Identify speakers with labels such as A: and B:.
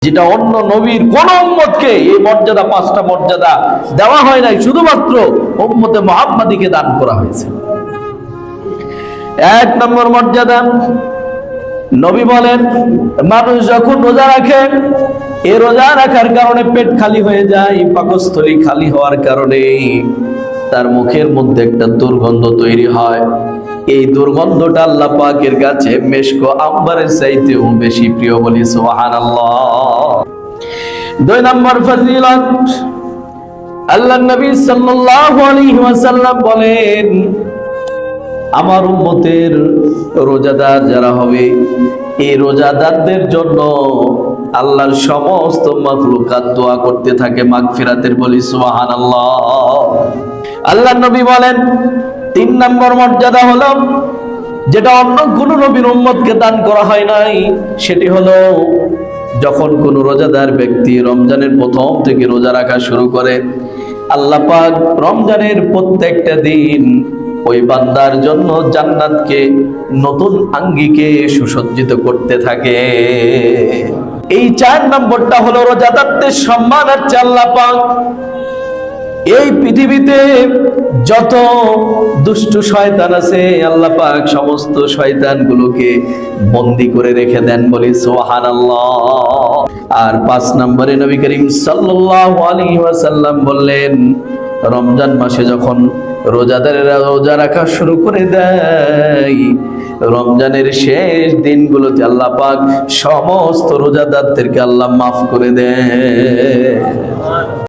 A: যেটা অন্য নবীর কোন উম্মতকে এই মর্যাদা, পাঁচটা মর্যাদা দেওয়া হয় নাই, শুধুমাত্র উম্মতে মুহাম্মাদীকে দান করা হয়েছে। এক নম্বর মর্যাদা, নবী বলেন মানুষ যখন রোজা রাখে, এই রোজা রাখার কারণে পেট খালি হয়ে যায়, পাকস্থলী খালি হওয়ার কারণে তার মুখের মধ্যে একটা দুর্গন্ধ তৈরি হয়। এই দুর্গন্ধটা আল্লাহ পাকের কাছে মেশক আম্বারের চাইতেও বেশি প্রিয়, বলি সুবহানাল্লাহ। দুই নম্বর ফজিলত, আল্লাহর নবী সাল্লাল্লাহু আলাইহি ওয়াসাল্লাম বলেন আমার উম্মতের রোজাদার যারা হবে, এই রোজাদারদের জন্য আল্লাহর সমস্ত মাখলুকাত দোয়া করতে থাকে মাগফিরাতের, বলি সুবহানাল্লাহ। আল্লাহর নবী বলেন তিন নম্বর মর্যাদা হলো যেটা অন্য কোন নবীর উম্মতকে দান করা হয় নাই, সেটি হলো যখন কোন রোজাদার ব্যক্তি রমজানের প্রথম থেকে রোজা রাখা শুরু করে, আল্লাহ পাক রমজানের প্রত্যেকটা দিন ওই বান্দার জন্য জান্নাতকে নতুন আঙ্গিকে সুসজ্জিত করতে থাকে। এই চার নম্বরটা হলো রোজাদারদের সম্মান আছে আল্লাহ পাক। এই পৃথিবীতে যত দুষ্ট শয়তান আছে, আল্লাহ পাক সমস্ত শয়তানগুলোকে বন্দী করে রেখে দেন, বলি সুবহানাল্লাহ। আর পাঁচ নম্বরে নবী করিম সাল্লাল্লাহু আলাইহি ওয়াসাল্লাম বললেন রমজান মাসে যখন রোজাদারেরা রোজা রাখা শুরু করে দেয়, রমজানের শেষ দিনগুলোতে আল্লাহ পাক সমস্ত রোজাদারদেরকে আল্লাহ মাফ করে দেয়।